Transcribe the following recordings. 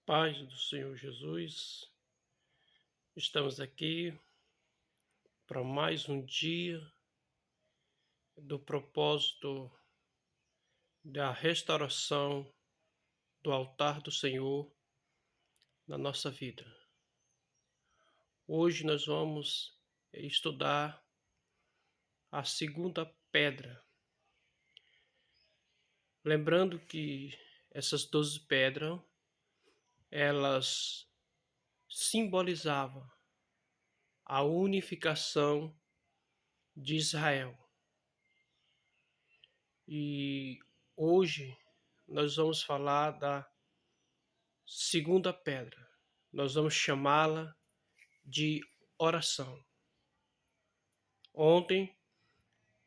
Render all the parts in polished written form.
Paz do Senhor Jesus, estamos aqui para mais um dia do propósito da restauração do altar do Senhor na nossa vida. Hoje nós vamos estudar a segunda pedra. Lembrando que essas 12 pedras, elas simbolizavam a unificação de Israel. E hoje nós vamos falar da segunda pedra. Nós vamos chamá-la de oração. Ontem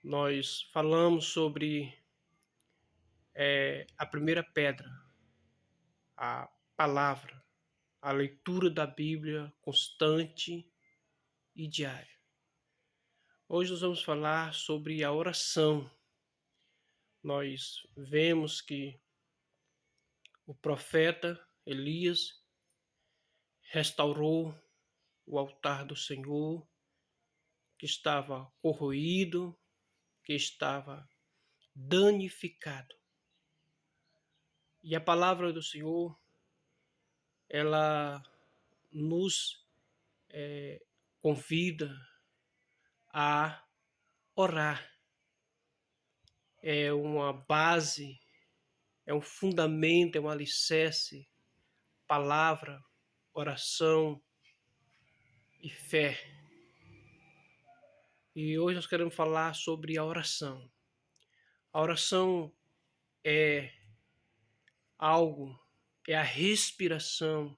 nós falamos sobre a primeira pedra, a palavra, a leitura da Bíblia constante e diária. Hoje nós vamos falar sobre a oração. Nós vemos que o profeta Elias restaurou o altar do Senhor, que estava corroído, que estava danificado. E a palavra do Senhor, ela nos convida a orar. É uma base, é um fundamento, é um alicerce, palavra, oração e fé. E hoje nós queremos falar sobre a oração. A oração é algo, é a respiração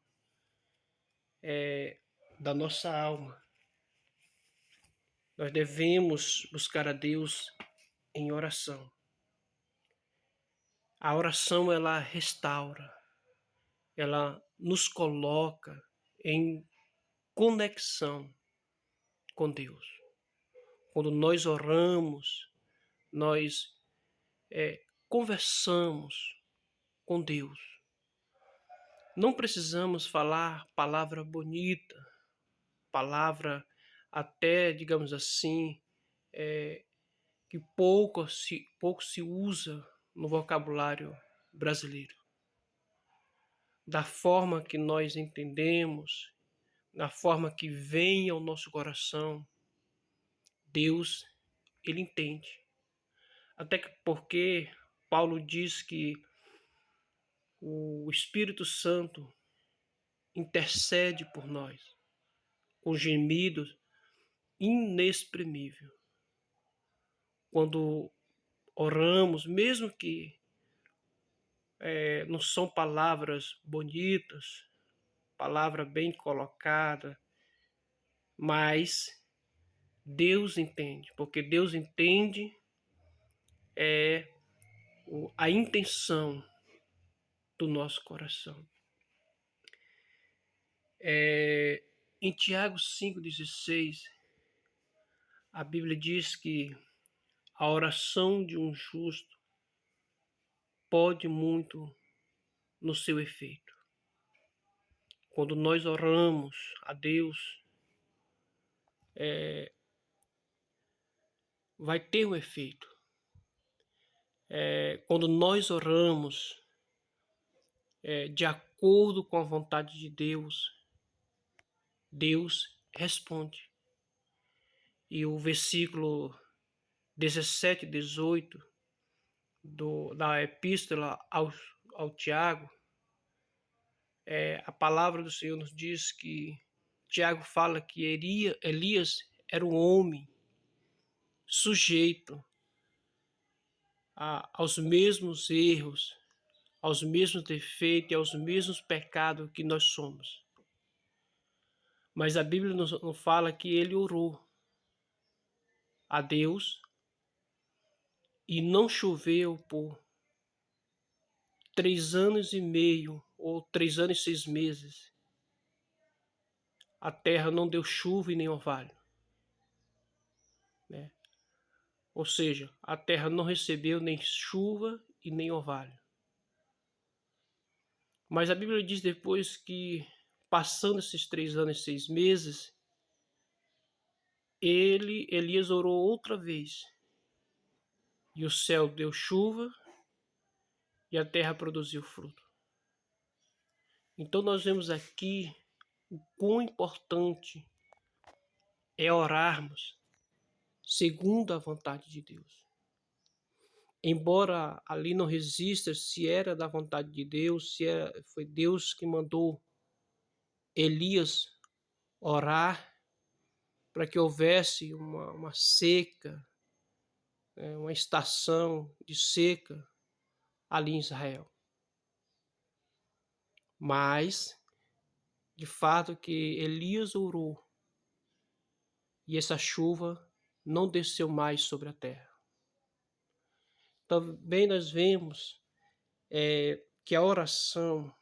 da nossa alma. Nós devemos buscar a Deus em oração. A oração, ela restaura, ela nos coloca em conexão com Deus. Quando nós oramos, nós conversamos com Deus. Não precisamos falar palavra bonita, palavra até, digamos assim, que pouco se usa no vocabulário brasileiro. Da forma que nós entendemos, da forma que vem ao nosso coração, Deus, ele entende. Até porque Paulo diz que o Espírito Santo intercede por nós com gemidos inexprimíveis. Quando oramos, mesmo que não são palavras bonitas, palavra bem colocada, mas Deus entende, porque Deus entende a intenção do nosso coração. Em Tiago 5,16, a Bíblia diz que a oração de um justo pode muito no seu efeito. Quando nós oramos a Deus, vai ter um efeito. Quando nós oramos de acordo com a vontade de Deus, Deus responde. E o versículo 17 e 18 da epístola ao Tiago, a palavra do Senhor nos diz que Tiago fala que Elias era um homem sujeito aos mesmos erros, aos mesmos defeitos e aos mesmos pecados que nós somos. Mas a Bíblia nos fala que ele orou a Deus e não choveu por 3 anos e meio ou 3 anos e 6 meses. A terra não deu chuva e nem orvalho. Né? Ou seja, a terra não recebeu nem chuva e nem orvalho. Mas a Bíblia diz depois que, passando esses 3 anos e 6 meses, Elias orou outra vez. E o céu deu chuva e a terra produziu fruto. Então nós vemos aqui o quão importante é orarmos segundo a vontade de Deus. Embora ali não resista se era da vontade de Deus, foi Deus que mandou Elias orar para que houvesse uma seca, uma estação de seca ali em Israel. Mas, de fato, que Elias orou e essa chuva não desceu mais sobre a terra. Também nós vemos que a oração,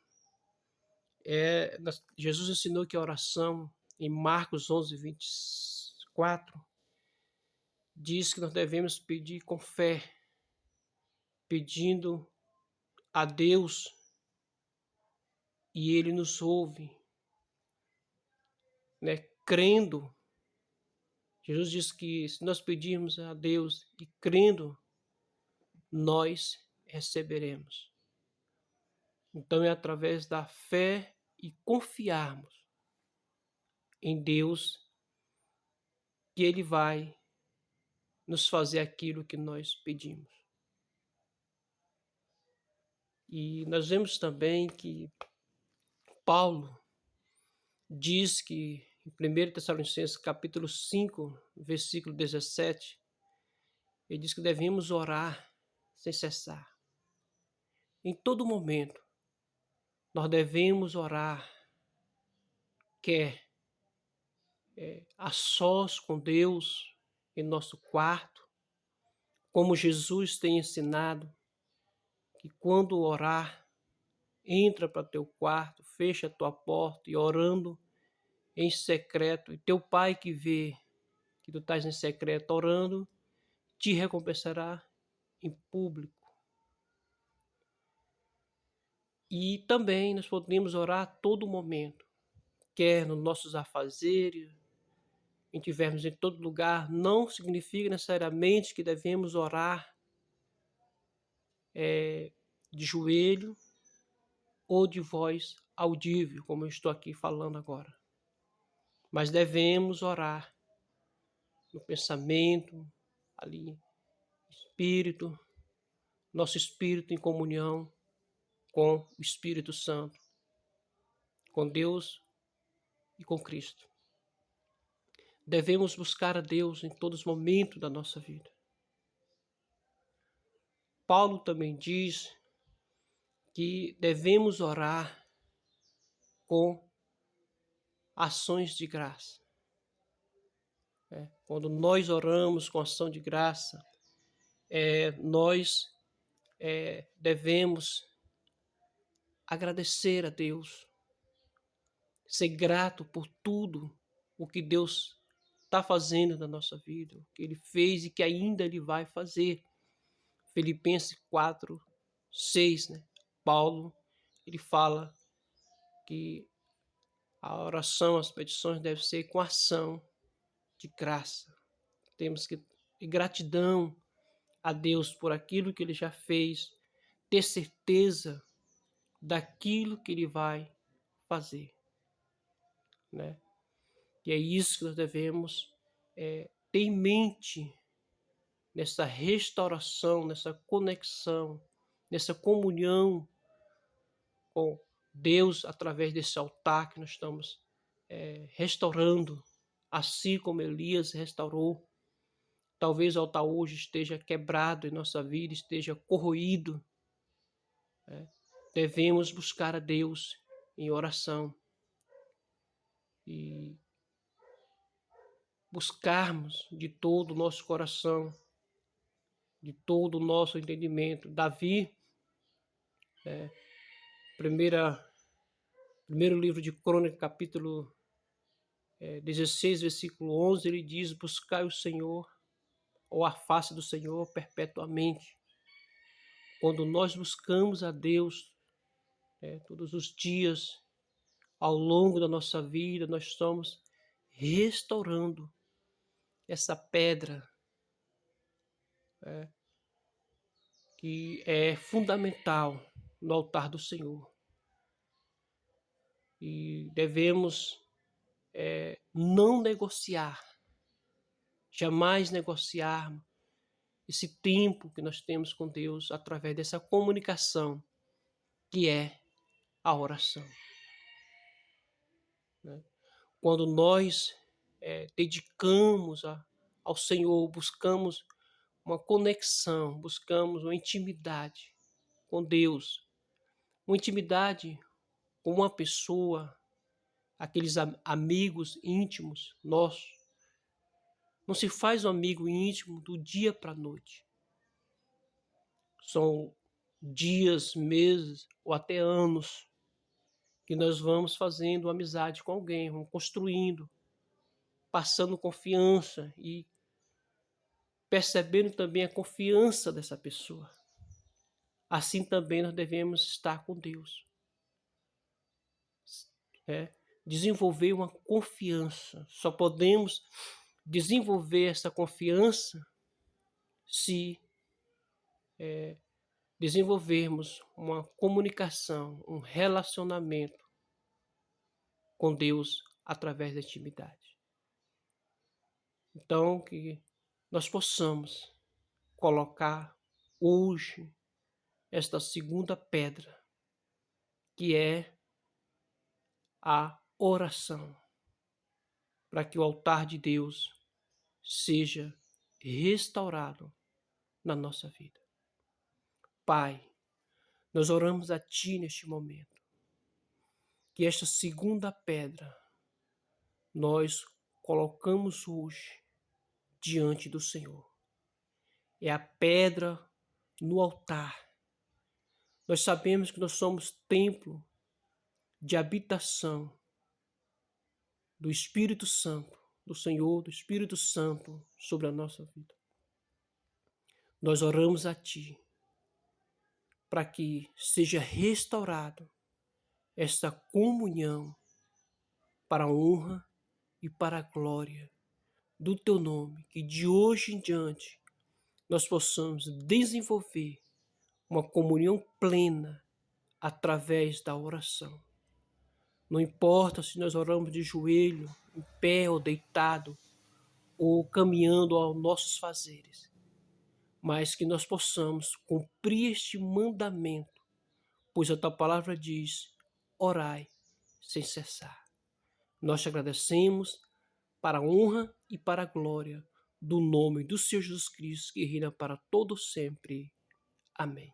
Jesus ensinou que a oração, em Marcos 11, 24, diz que nós devemos pedir com fé, pedindo a Deus e Ele nos ouve, né? Crendo. Jesus diz que se nós pedirmos a Deus e crendo, nós receberemos. Então é através da fé e confiarmos em Deus que Ele vai nos fazer aquilo que nós pedimos. E nós vemos também que Paulo diz que em 1 Tessalonicenses capítulo 5, versículo 17, ele diz que devemos orar sem cessar. Em todo momento, nós devemos orar, quer a sós com Deus, em nosso quarto, como Jesus tem ensinado, que quando orar, entra para teu quarto, fecha a tua porta e orando em secreto, e teu Pai que vê que tu estás em secreto orando, te recompensará em público. E também nós podemos orar a todo momento, quer nos nossos afazeres, em tivermos em todo lugar, não significa necessariamente que devemos orar de joelho ou de voz audível, como eu estou aqui falando agora. Mas devemos orar no pensamento, ali, espírito, nosso espírito em comunhão com o Espírito Santo, com Deus e com Cristo. Devemos buscar a Deus em todos os momentos da nossa vida. Paulo também diz que devemos orar com ações de graça. Quando nós oramos com ação de graça, nós devemos agradecer a Deus, ser grato por tudo o que Deus está fazendo na nossa vida, o que Ele fez e que ainda Ele vai fazer. Filipenses 4, 6, né? Paulo, ele fala que a oração, as petições devem ser com ação de graça. Temos que ter gratidão a Deus por aquilo que Ele já fez, ter certeza daquilo que Ele vai fazer, né? E é isso que nós devemos ter em mente nessa restauração, nessa conexão, nessa comunhão com Deus através desse altar que nós estamos restaurando, assim como Elias restaurou. Talvez o altar hoje esteja quebrado em nossa vida, esteja corroído. Devemos buscar a Deus em oração e buscarmos de todo o nosso coração, de todo o nosso entendimento. Davi, primeiro livro de Crônicas, capítulo 16, versículo 11, ele diz: buscai o Senhor, ou a face do Senhor perpetuamente. Quando nós buscamos a Deus né? Todos os dias, ao longo da nossa vida, nós estamos restaurando essa pedra, né, que é fundamental no altar do Senhor. E devemos não negociar, jamais negociar esse tempo que nós temos com Deus através dessa comunicação que é a oração, né? Quando nós dedicamos ao Senhor, buscamos uma conexão, buscamos uma intimidade com Deus, uma intimidade com uma pessoa, aqueles amigos íntimos nossos. Não se faz um amigo íntimo do dia para a noite. São dias, meses ou até anos que nós vamos fazendo amizade com alguém, vamos construindo, passando confiança e percebendo também a confiança dessa pessoa. Assim também nós devemos estar com Deus. Desenvolver uma confiança. Só podemos desenvolver essa confiança se desenvolvermos uma comunicação, um relacionamento com Deus através da intimidade. Então, que nós possamos colocar hoje esta segunda pedra, que é a oração, para que o altar de Deus seja restaurado na nossa vida. Pai, nós oramos a Ti neste momento, que esta segunda pedra nós colocamos hoje diante do Senhor. É a pedra no altar. Nós sabemos que nós somos templo de habitação do Espírito Santo, do Senhor, do Espírito Santo sobre a nossa vida. Nós oramos a Ti para que seja restaurado esta comunhão para a honra e para a glória do Teu nome, que de hoje em diante nós possamos desenvolver uma comunhão plena através da oração. Não importa se nós oramos de joelho, em pé ou deitado, ou caminhando aos nossos fazeres, mas que nós possamos cumprir este mandamento, pois a Tua palavra diz: orai sem cessar. Nós te agradecemos para a honra e para a glória do nome do Senhor Jesus Cristo, que reina para todo sempre. Amém.